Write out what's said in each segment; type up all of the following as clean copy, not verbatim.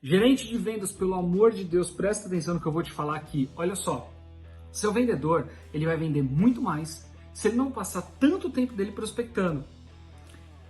Gerente de vendas, pelo amor de Deus, presta atenção no que eu vou te falar aqui. Olha só, seu vendedor, ele vai vender muito mais se ele não passar tanto tempo dele prospectando.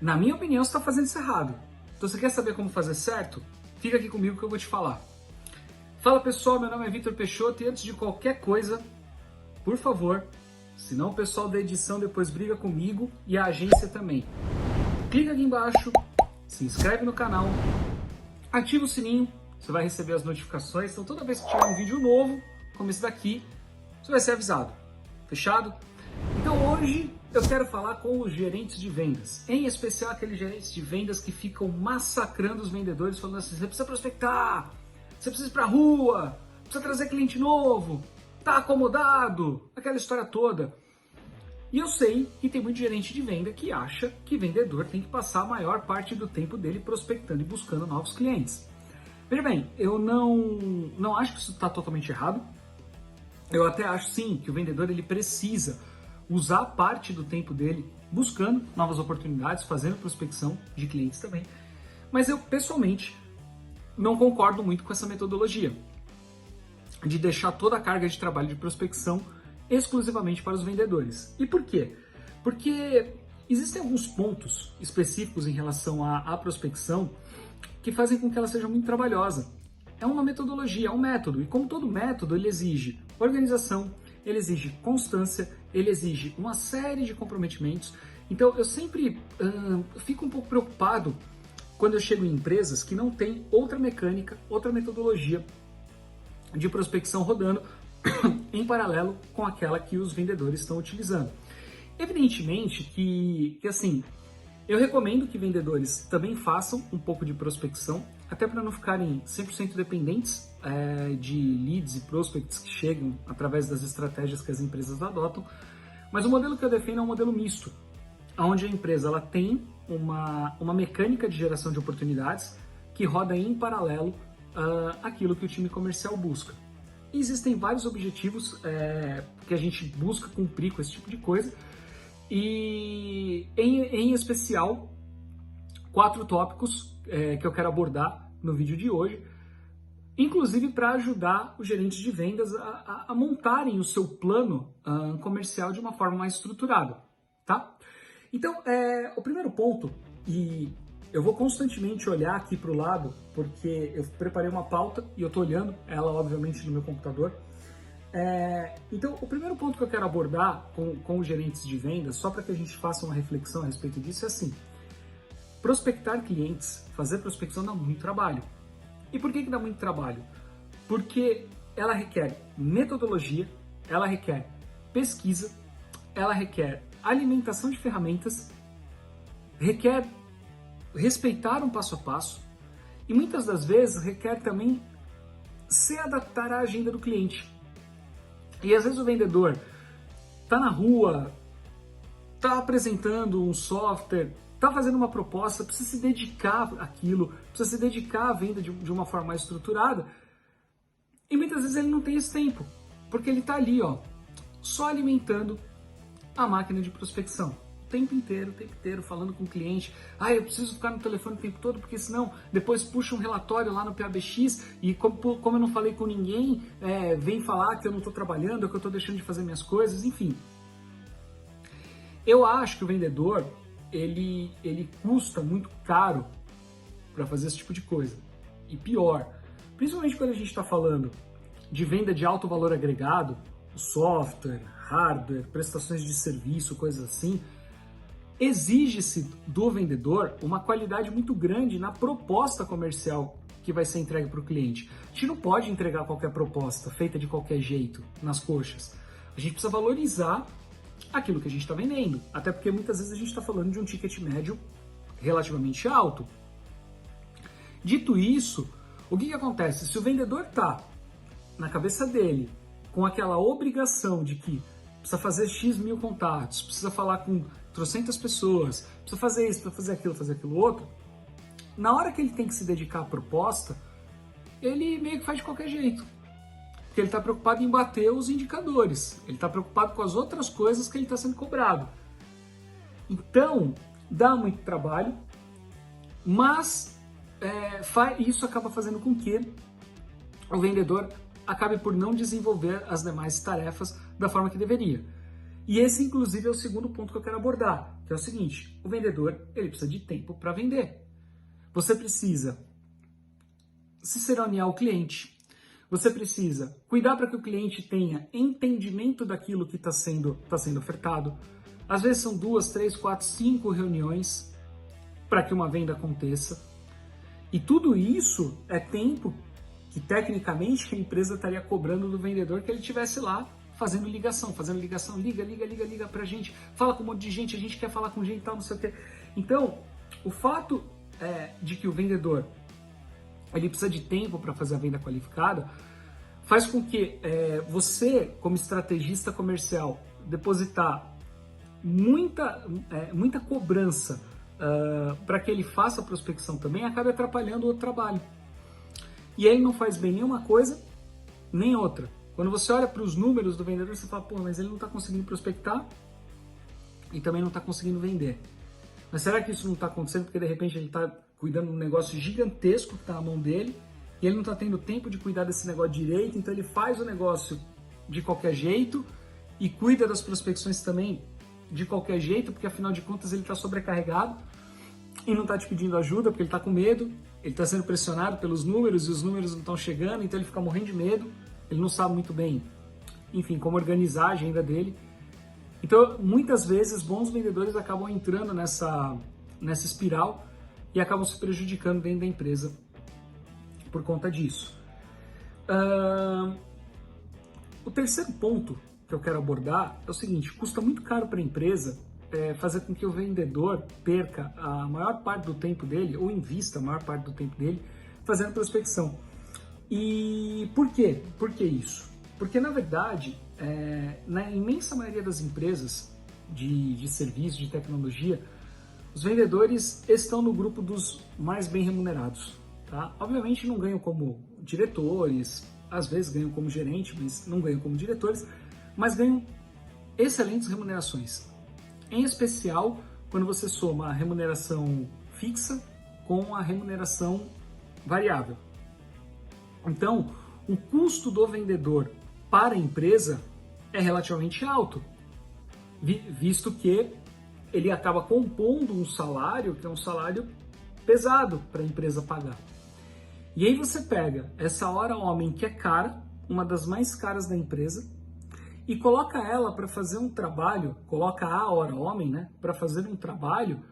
Na minha opinião, você está fazendo isso errado. Então, você quer saber como fazer certo? Fica aqui comigo que eu vou te falar. Fala pessoal, meu nome é Vitor Peixoto e antes de qualquer coisa, por favor, senão o pessoal da edição depois briga comigo e a agência também. Clica aqui embaixo, se inscreve no canal, ativa o sininho, você vai receber as notificações, então toda vez que tiver um vídeo novo, como esse daqui, você vai ser avisado. Fechado? Então hoje eu quero falar com os gerentes de vendas, em especial aqueles gerentes de vendas que ficam massacrando os vendedores, falando assim, você precisa prospectar, você precisa ir pra rua, precisa trazer cliente novo, tá acomodado, aquela história toda. E eu sei que tem muito gerente de venda que acha que vendedor tem que passar a maior parte do tempo dele prospectando e buscando novos clientes. Veja bem, eu não acho que isso está totalmente errado. Eu até acho sim que o vendedor ele precisa usar parte do tempo dele buscando novas oportunidades, fazendo prospecção de clientes também. Mas eu pessoalmente não concordo muito com essa metodologia de deixar toda a carga de trabalho de prospecção exclusivamente para os vendedores. E por quê? Porque existem alguns pontos específicos em relação à prospecção que fazem com que ela seja muito trabalhosa. É uma metodologia, é um método, e como todo método, ele exige organização, ele exige constância, ele exige uma série de comprometimentos. Então eu sempre fico um pouco preocupado quando eu chego em empresas que não têm outra mecânica, outra metodologia de prospecção rodando em paralelo com aquela que os vendedores estão utilizando. Evidentemente que assim, eu recomendo que vendedores também façam um pouco de prospecção, até para não ficarem 100% dependentes de leads e prospects que chegam através das estratégias que as empresas adotam, mas o modelo que eu defendo é um modelo misto, onde a empresa ela tem uma mecânica de geração de oportunidades que roda em paralelo aquilo que o time comercial busca. E existem vários objetivos que a gente busca cumprir com esse tipo de coisa, e em especial 4 tópicos que eu quero abordar no vídeo de hoje, inclusive para ajudar os gerentes de vendas a montarem o seu plano comercial de uma forma mais estruturada, tá? Então, o primeiro ponto, e eu vou constantemente olhar aqui para o lado, porque eu preparei uma pauta e eu estou olhando ela, obviamente, no meu computador. Então, o primeiro ponto que eu quero abordar com os gerentes de vendas, só para que a gente faça uma reflexão a respeito disso, é assim: prospectar clientes, fazer prospecção dá muito trabalho. E por que dá muito trabalho? Porque ela requer metodologia, ela requer pesquisa, ela requer alimentação de ferramentas, requer respeitar um passo a passo e muitas das vezes requer também se adaptar à agenda do cliente. E às vezes o vendedor está na rua, está apresentando um software, está fazendo uma proposta, precisa se dedicar àquilo, precisa se dedicar à venda de uma forma mais estruturada, e muitas vezes ele não tem esse tempo, porque ele está ali, só alimentando a máquina de prospecção. O tempo inteiro, falando com o cliente. Eu preciso ficar no telefone o tempo todo, porque senão depois puxa um relatório lá no PABX e como eu não falei com ninguém, vem falar que eu não estou trabalhando, que eu estou deixando de fazer minhas coisas, enfim. Eu acho que o vendedor, ele custa muito caro para fazer esse tipo de coisa. E pior, principalmente quando a gente está falando de venda de alto valor agregado, software, hardware, prestações de serviço, coisas assim, exige-se do vendedor uma qualidade muito grande na proposta comercial que vai ser entregue para o cliente. A gente não pode entregar qualquer proposta feita de qualquer jeito, nas coxas. A gente precisa valorizar aquilo que a gente está vendendo, até porque muitas vezes a gente está falando de um ticket médio relativamente alto. Dito isso, o que acontece? Se o vendedor está na cabeça dele com aquela obrigação de que precisa fazer X mil contatos, precisa falar com trocentas pessoas, precisa fazer isso, precisa fazer aquilo outro, na hora que ele tem que se dedicar à proposta, ele meio que faz de qualquer jeito. Porque ele está preocupado em bater os indicadores, ele está preocupado com as outras coisas que ele está sendo cobrado. Então, dá muito trabalho, mas isso acaba fazendo com que o vendedor acabe por não desenvolver as demais tarefas da forma que deveria. E esse, inclusive, é o segundo ponto que eu quero abordar, que é o seguinte: o vendedor ele precisa de tempo para vender. Você precisa ciceronear o cliente. Você precisa cuidar para que o cliente tenha entendimento daquilo que está sendo ofertado. Às vezes são 2, 3, 4, 5 reuniões para que uma venda aconteça. E tudo isso é tempo que, tecnicamente, a empresa estaria cobrando do vendedor que ele estivesse lá fazendo ligação, liga pra gente, fala com um monte de gente, a gente quer falar com gente e tal, não sei o quê. Então, o fato de que o vendedor ele precisa de tempo para fazer a venda qualificada faz com que você, como estrategista comercial, depositar muita cobrança para que ele faça a prospecção também, acaba atrapalhando o trabalho. E aí não faz bem nenhuma coisa, nem outra. Quando você olha para os números do vendedor, você fala, pô, mas ele não está conseguindo prospectar e também não está conseguindo vender. Mas será que isso não está acontecendo porque de repente ele está cuidando de um negócio gigantesco que está na mão dele e ele não está tendo tempo de cuidar desse negócio direito, então ele faz o negócio de qualquer jeito e cuida das prospecções também de qualquer jeito, porque afinal de contas ele está sobrecarregado e não está te pedindo ajuda porque ele está com medo, ele está sendo pressionado pelos números e os números não estão chegando, então ele fica morrendo de medo. Ele não sabe muito bem, enfim, como organizar a agenda dele. Então, muitas vezes, bons vendedores acabam entrando nessa espiral e acabam se prejudicando dentro da empresa por conta disso. O terceiro ponto que eu quero abordar é o seguinte: custa muito caro para a empresa fazer com que o vendedor perca a maior parte do tempo dele, ou invista a maior parte do tempo dele, fazendo prospecção. E por quê? Por que isso? Porque, na verdade, na imensa maioria das empresas de serviço, de tecnologia, os vendedores estão no grupo dos mais bem remunerados. Tá? Obviamente não ganham como diretores, às vezes ganham como gerente, mas não ganham como diretores, mas ganham excelentes remunerações. Em especial, quando você soma a remuneração fixa com a remuneração variável. Então, o custo do vendedor para a empresa é relativamente alto, visto que ele acaba compondo um salário que é um salário pesado para a empresa pagar. E aí você pega essa hora homem que é cara, uma das mais caras da empresa, e coloca ela para fazer um trabalho, coloca a hora homem, né, para fazer um trabalho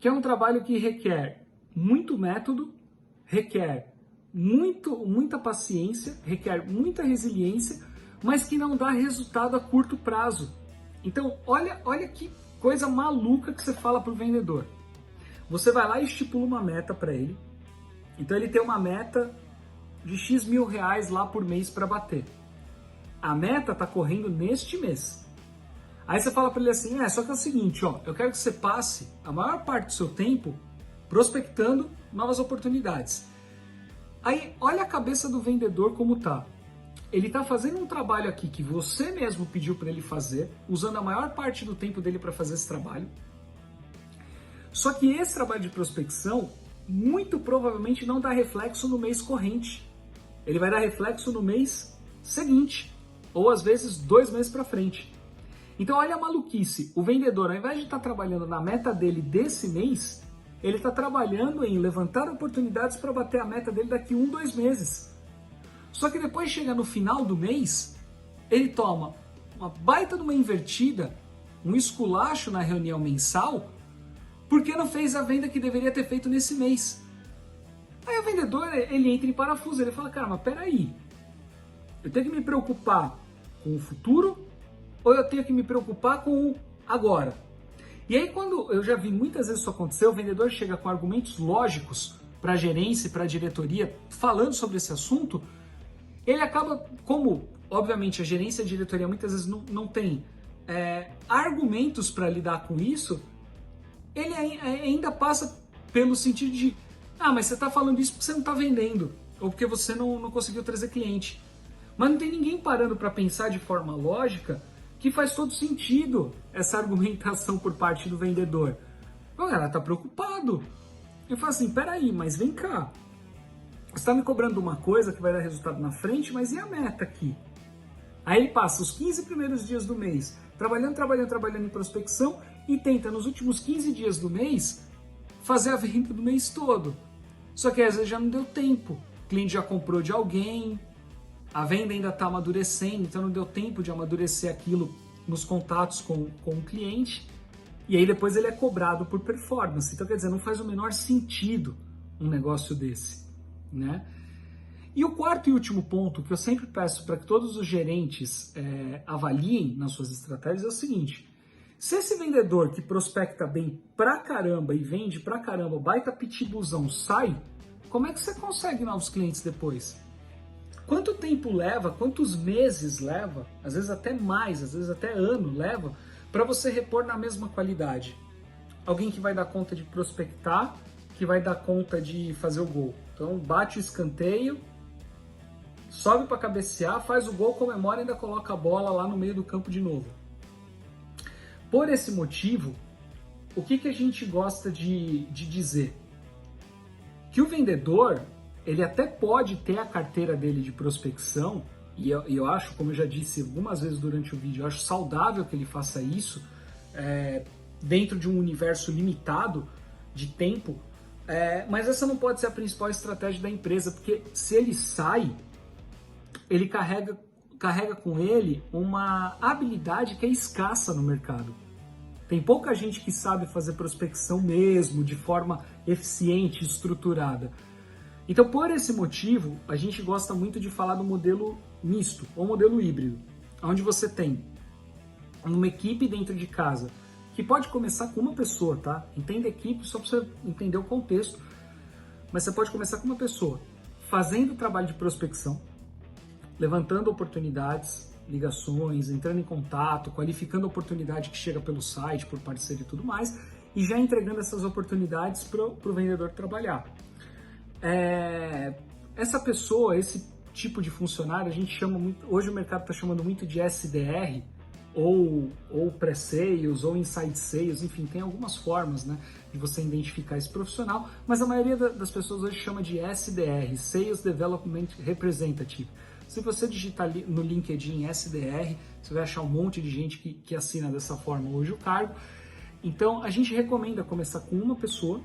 que é um trabalho que requer muito método, requer muita paciência, requer muita resiliência, mas que não dá resultado a curto prazo. Então, olha que coisa maluca que você fala para o vendedor. Você vai lá e estipula uma meta para ele. Então, ele tem uma meta de X mil reais lá por mês para bater. A meta está correndo neste mês. Aí você fala para ele assim, só que é o seguinte, eu quero que você passe a maior parte do seu tempo prospectando novas oportunidades. Aí, olha a cabeça do vendedor como tá. Ele tá fazendo um trabalho aqui que você mesmo pediu para ele fazer, usando a maior parte do tempo dele para fazer esse trabalho. Só que esse trabalho de prospecção, muito provavelmente não dá reflexo no mês corrente. Ele vai dar reflexo no mês seguinte, ou às vezes 2 meses para frente. Então, olha a maluquice. O vendedor, ao invés de estar trabalhando na meta dele desse mês, ele está trabalhando em levantar oportunidades para bater a meta dele daqui 1, 2 meses. Só que depois chega no final do mês, ele toma uma baita de uma invertida, um esculacho na reunião mensal, porque não fez a venda que deveria ter feito nesse mês. Aí o vendedor, ele entra em parafuso, ele fala, cara, mas peraí, eu tenho que me preocupar com o futuro ou eu tenho que me preocupar com o agora? E aí, quando eu já vi muitas vezes isso acontecer, o vendedor chega com argumentos lógicos para a gerência e para a diretoria falando sobre esse assunto, ele acaba, como obviamente a gerência e a diretoria muitas vezes não tem argumentos para lidar com isso, ele ainda passa pelo sentido de, mas você está falando isso porque você não está vendendo, ou porque você não conseguiu trazer cliente. Mas não tem ninguém parando para pensar de forma lógica que faz todo sentido essa argumentação por parte do vendedor. O cara está preocupado. Eu falo assim, peraí, mas vem cá. Você está me cobrando uma coisa que vai dar resultado na frente, mas e a meta aqui? Aí ele passa os 15 primeiros dias do mês trabalhando em prospecção e tenta nos últimos 15 dias do mês fazer a venda do mês todo. Só que às vezes já não deu tempo. O cliente já comprou de alguém, a venda ainda está amadurecendo, então não deu tempo de amadurecer aquilo nos contatos com o cliente. E aí depois ele é cobrado por performance. Então quer dizer, não faz o menor sentido um negócio desse, né? E o quarto e último ponto que eu sempre peço para que todos os gerentes avaliem nas suas estratégias é o seguinte: se esse vendedor que prospecta bem pra caramba e vende pra caramba, baita pitibuzão, sai, como é que você consegue novos clientes depois? Quanto tempo leva, quantos meses leva, às vezes até mais, às vezes até ano leva, para você repor na mesma qualidade? Alguém que vai dar conta de prospectar, que vai dar conta de fazer o gol. Então bate o escanteio, sobe para cabecear, faz o gol, comemora e ainda coloca a bola lá no meio do campo de novo. Por esse motivo, o que a gente gosta de dizer? Que o vendedor, ele até pode ter a carteira dele de prospecção, e eu acho, como eu já disse algumas vezes durante o vídeo, eu acho saudável que ele faça isso, dentro de um universo limitado de tempo, mas essa não pode ser a principal estratégia da empresa, porque se ele sai, ele carrega com ele uma habilidade que é escassa no mercado. Tem pouca gente que sabe fazer prospecção mesmo, de forma eficiente, estruturada. Então, por esse motivo, a gente gosta muito de falar do modelo misto, ou modelo híbrido, onde você tem uma equipe dentro de casa, que pode começar com uma pessoa, tá? Entenda a equipe só para você entender o contexto, mas você pode começar com uma pessoa, fazendo o trabalho de prospecção, levantando oportunidades, ligações, entrando em contato, qualificando a oportunidade que chega pelo site, por parceiro e tudo mais, e já entregando essas oportunidades para o vendedor trabalhar. Essa pessoa, esse tipo de funcionário, a gente chama muito, hoje o mercado está chamando muito de SDR, ou pré-sales, ou inside sales, enfim, tem algumas formas, né, de você identificar esse profissional, mas a maioria das pessoas hoje chama de SDR, Sales Development Representative. Se você digitar no LinkedIn SDR, você vai achar um monte de gente que assina dessa forma hoje o cargo. Então, a gente recomenda começar com uma pessoa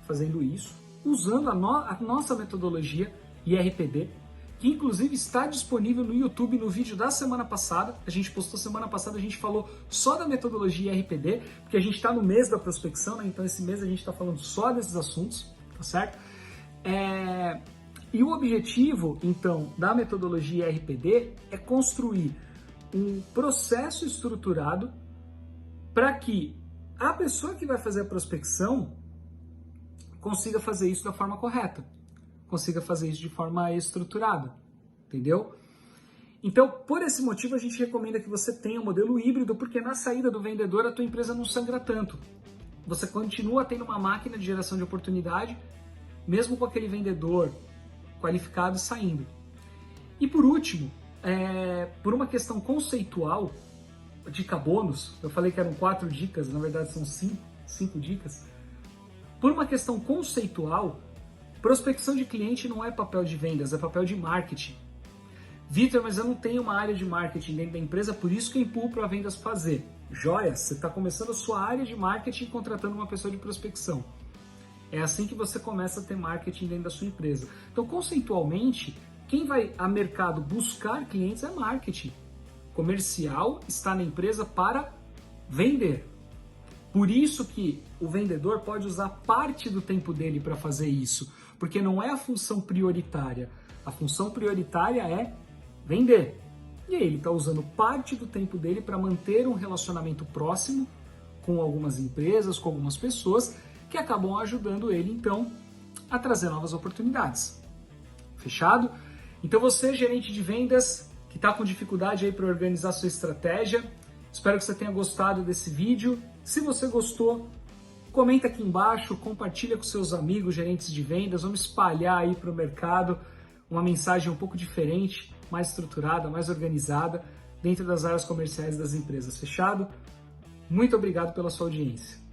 fazendo isso, usando a nossa metodologia IRPD, que inclusive está disponível no YouTube no vídeo da semana passada. A gente postou semana passada, a gente falou só da metodologia IRPD, porque a gente está no mês da prospecção, né? Então esse mês a gente está falando só desses assuntos, tá certo? E o objetivo, então, da metodologia IRPD é construir um processo estruturado para que a pessoa que vai fazer a prospecção consiga fazer isso da forma correta, consiga fazer isso de forma estruturada, entendeu? Então, por esse motivo, a gente recomenda que você tenha um modelo híbrido, porque na saída do vendedor a tua empresa não sangra tanto. Você continua tendo uma máquina de geração de oportunidade, mesmo com aquele vendedor qualificado saindo. E por último, por uma questão conceitual, dica bônus, eu falei que eram 4 dicas, na verdade são 5 dicas. Por uma questão conceitual, prospecção de cliente não é papel de vendas, é papel de marketing. Vitor, mas eu não tenho uma área de marketing dentro da empresa, por isso que eu empurro para vendas fazer. Joia, você está começando a sua área de marketing contratando uma pessoa de prospecção. É assim que você começa a ter marketing dentro da sua empresa. Então, conceitualmente, quem vai a mercado buscar clientes é marketing. Comercial está na empresa para vender. Por isso que o vendedor pode usar parte do tempo dele para fazer isso, porque não é a função prioritária. A função prioritária é vender. E aí ele está usando parte do tempo dele para manter um relacionamento próximo com algumas empresas, com algumas pessoas, que acabam ajudando ele, então, a trazer novas oportunidades. Fechado? Então você, gerente de vendas, que está com dificuldade aí para organizar sua estratégia, espero que você tenha gostado desse vídeo. Se você gostou, comenta aqui embaixo, compartilha com seus amigos, gerentes de vendas, vamos espalhar aí para o mercado uma mensagem um pouco diferente, mais estruturada, mais organizada, dentro das áreas comerciais das empresas. Fechado? Muito obrigado pela sua audiência.